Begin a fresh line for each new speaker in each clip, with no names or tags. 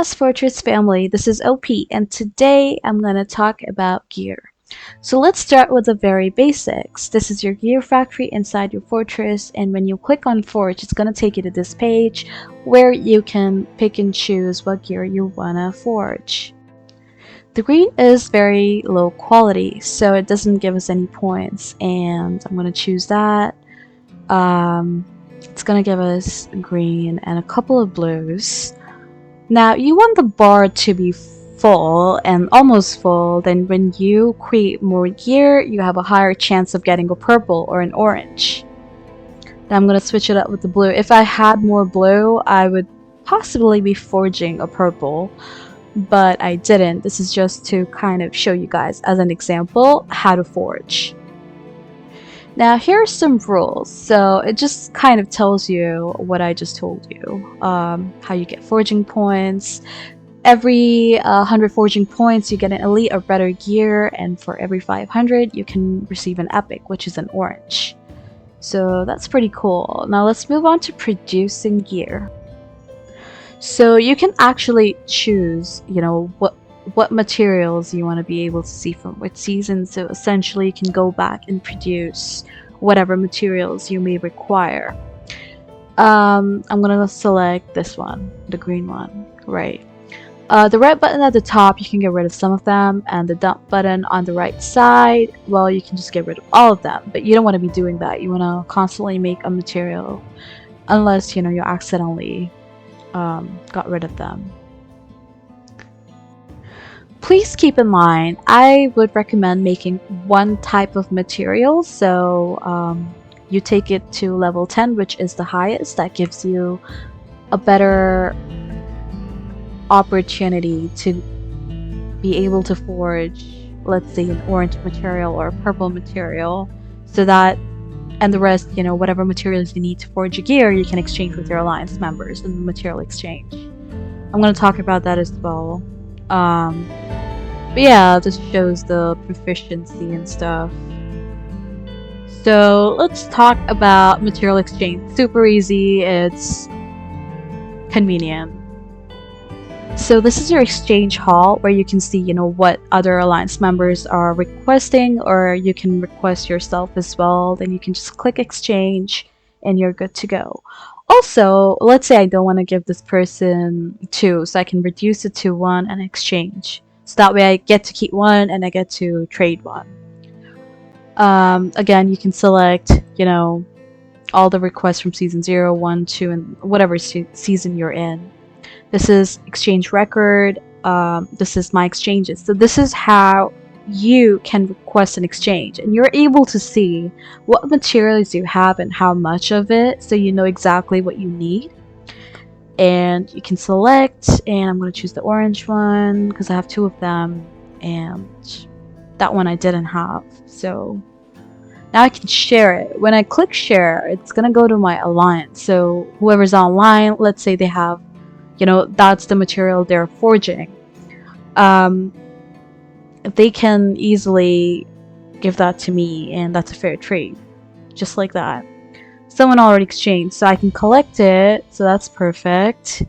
Buenas Fortress family, this is OP and today I'm going to talk about gear. So let's start with the very basics. This is your gear factory inside your fortress, and when you click on Forge it's going to take you to this page where you can pick and choose what gear you want to forge. The green is very low quality, so it doesn't give us any points, and I'm going to choose that. It's going to give us green and a couple of blues. Now, you want the bar to be full and almost full, then when you create more gear, you have a higher chance of getting a purple or an orange. Now I'm going to switch it up with the blue. If I had more blue, I would possibly be forging a purple, but I didn't. This is just to kind of show you guys as an example how to forge. Now here's some rules, so it just kind of tells you what I just told you, how you get forging points. Every 100 forging points you get an elite or better gear, and for every 500 you can receive an epic, which is an orange. So that's pretty cool. Now let's move on to producing gear. So you can actually choose, what materials you want to be able to see from which season, so essentially you can go back and produce whatever materials you may require. I'm gonna select this one, the green one, right. The red button at the top, you can get rid of some of them, and the dump button on the right side, well, you can just get rid of all of them, but you don't want to be doing that. You want to constantly make a material unless you accidentally got rid of them. Please keep in mind, I would recommend making one type of material, so you take it to level 10, which is the highest. That gives you a better opportunity to be able to forge, let's say, an orange material or a purple material, so that, and the rest, whatever materials you need to forge your gear, you can exchange with your alliance members in the material exchange. I'm going to talk about that as well. But yeah, this shows the proficiency and stuff. So let's talk about material exchange. Super easy, it's convenient. So this is your exchange hall where you can see, what other alliance members are requesting, or you can request yourself as well. Then you can just click exchange and you're good to go. Also, let's say I don't want to give this person 2, so I can reduce it to 1 and exchange. So that way I get to keep 1 and I get to trade 1. Again, you can select, all the requests from season 0, 1, 2, and whatever season you're in. This is exchange record. This is my exchanges. So this is how you can request an exchange, and you're able to see what materials you have and how much of it, so you know exactly what you need. And you can select, and I'm going to choose the orange one because I have 2 of them, and that one I didn't have. So now I can share it. When I click share, it's going to go to my alliance. So whoever's online, let's say they have, that's the material they're forging. They can easily give that to me, and that's a fair trade. Just like that. Someone already exchanged, so I can collect it, so that's perfect.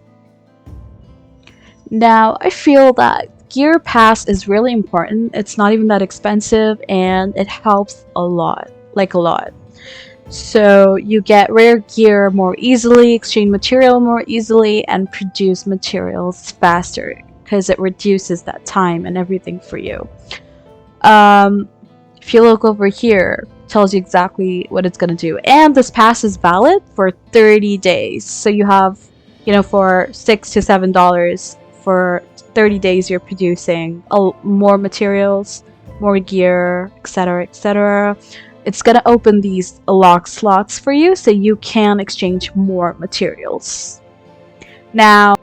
Now, I feel that Gear Pass is really important. It's not even that expensive, and it helps a lot. Like a lot. So you get rare gear more easily, exchange material more easily, and produce materials faster, because it reduces that time and everything for you. If you look over here, it tells you exactly what it's going to do. And this pass is valid for 30 days. So you have, for $6 to $7 for 30 days you're producing more materials, more gear, etc., etc. It's going to open these lock slots for you so you can exchange more materials. Now,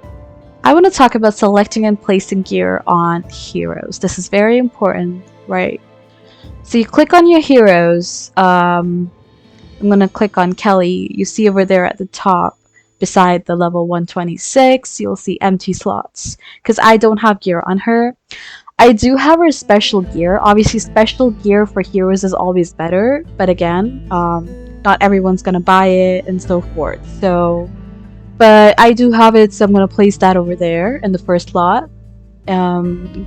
I want to talk about selecting and placing gear on heroes. This is very important, right? So you click on your heroes. I'm going to click on Kelly. You see over there at the top, beside the level 126, you'll see empty slots, because I don't have gear on her. I do have her special gear. Obviously, special gear for heroes is always better, but again, not everyone's gonna buy it and so forth. So But I do have it, so I'm gonna place that over there in the first slot.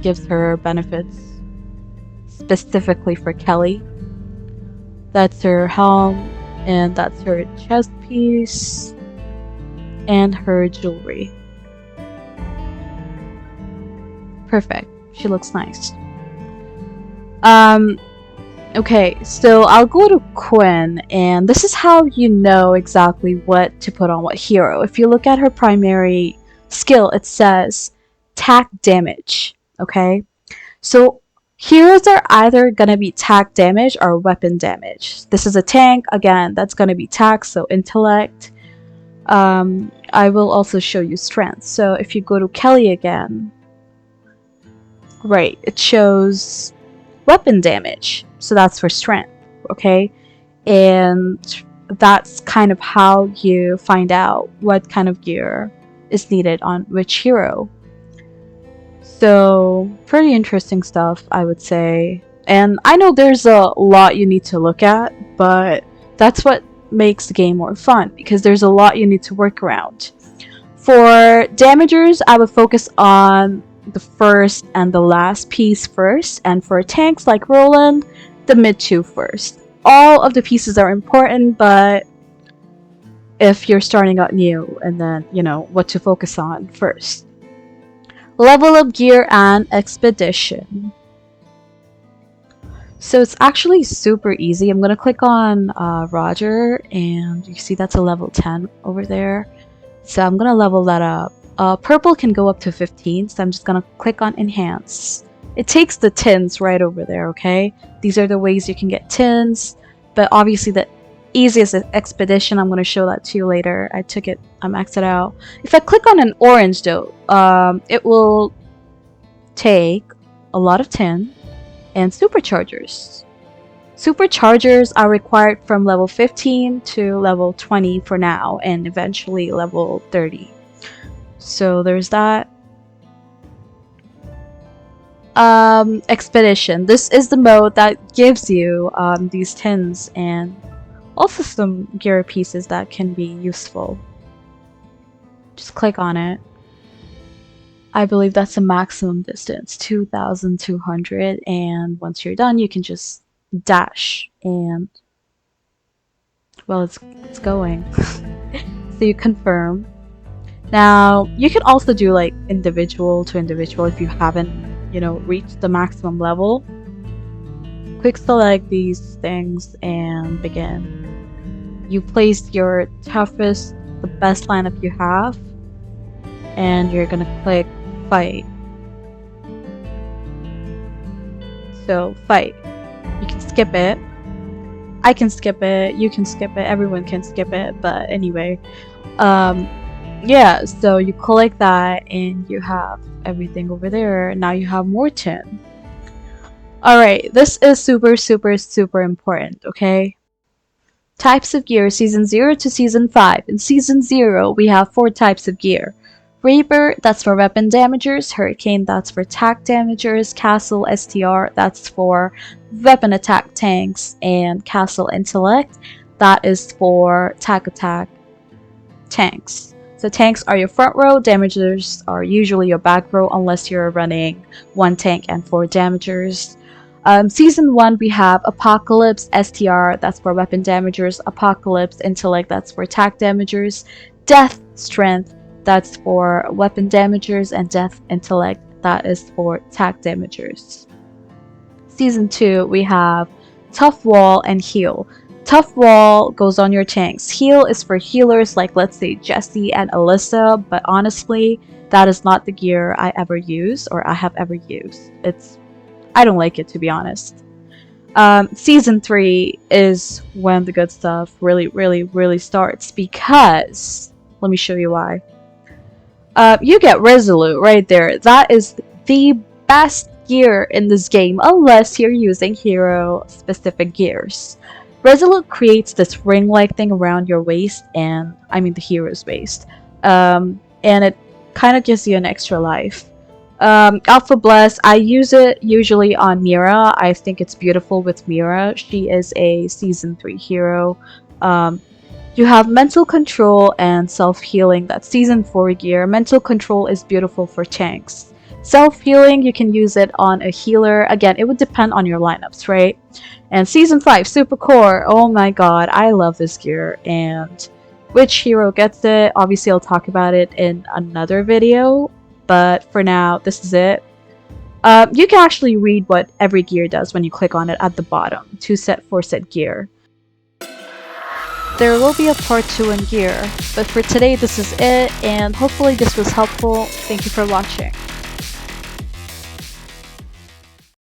Gives her benefits specifically for Kelly. That's her helm, and that's her chest piece, and her jewelry. Perfect. She looks nice. Okay, so I'll go to Quinn, and this is how you know exactly what to put on what hero. If you look at her primary skill, it says attack damage, okay? So heroes are either gonna be attack damage or weapon damage. This is a tank, again, that's gonna be attack, so intellect. I will also show you strength. So if you go to Kelly again, right, it shows weapon damage. So that's for strength, okay? And that's kind of how you find out what kind of gear is needed on which hero. So, pretty interesting stuff, I would say. And I know there's a lot you need to look at, but that's what makes the game more fun, because there's a lot you need to work around. For damagers, I would focus on the first and the last piece first, and for tanks like Roland, the mid two first. All of the pieces are important, but if you're starting out new, and then, you know, what to focus on first. Level up gear and expedition. So it's actually super easy. I'm gonna click on Roger, and you see that's a level 10 over there. So I'm gonna level that up. Purple can go up to 15, so I'm just gonna click on enhance. It takes the tins right over there, okay? These are the ways you can get tins, but obviously the easiest is expedition. I'm gonna show that to you later. I maxed it out. If I click on an orange though, it will take a lot of tin and superchargers. Superchargers are required from level 15 to level 20 for now, and eventually level 30. So there's that. Expedition. This is the mode that gives you these tins and also some gear pieces that can be useful. Just click on it. I believe that's the maximum distance, 2,200, and once you're done, you can just dash, and well, it's going. So you confirm. Now, you can also do like individual to individual if you haven't, you know, reached the maximum level. Quick select these things and begin. You place your toughest, the best lineup you have, and you're gonna click fight. So fight. You can skip it. I can skip it, you can skip it, everyone can skip it, but anyway. Yeah, so you collect that and you have everything over there. Now you have more tin. Alright, this is super, super, super important, okay? Types of gear, Season 0 to Season 5. In Season 0, we have 4 types of gear. Reaper, that's for weapon damagers. Hurricane, that's for attack damagers. Castle STR, that's for weapon attack tanks. And Castle Intellect, that is for attack tanks. So tanks are your front row, damagers are usually your back row unless you're running 1 tank and 4 damagers. Season 1 we have Apocalypse STR, that's for weapon damagers. Apocalypse Intellect, that's for attack damagers. Death Strength, that's for weapon damagers, and Death Intellect, that is for attack damagers. Season 2, we have Tough Wall and Heal. Tough Wall goes on your tanks. Heal is for healers like, let's say, Jessie and Alyssa, but honestly, that is not the gear I ever use or I have ever used. I don't like it, to be honest. Season 3 is when the good stuff really starts, because let me show you why. You get Resolute right there. That is the best gear in this game, unless you're using hero-specific gears. Resolute creates this ring-like thing around your waist, and I mean the hero's waist. And it kind of gives you an extra life. Alpha Bless, I use it usually on Mira. I think it's beautiful with Mira. She is a Season 3 hero. You have mental control and self-healing. That's season 4 gear. Mental control is beautiful for tanks. Self-healing, you can use it on a healer. Again, it would depend on your lineups, right? And season 5, super core. Oh my god, I love this gear. And which hero gets it? Obviously, I'll talk about it in another video. But for now, this is it. You can actually read what every gear does when you click on it at the bottom. 2 set, 4 set gear. There will be a part 2 in gear, but for today this is it, and hopefully this was helpful. Thank you for watching.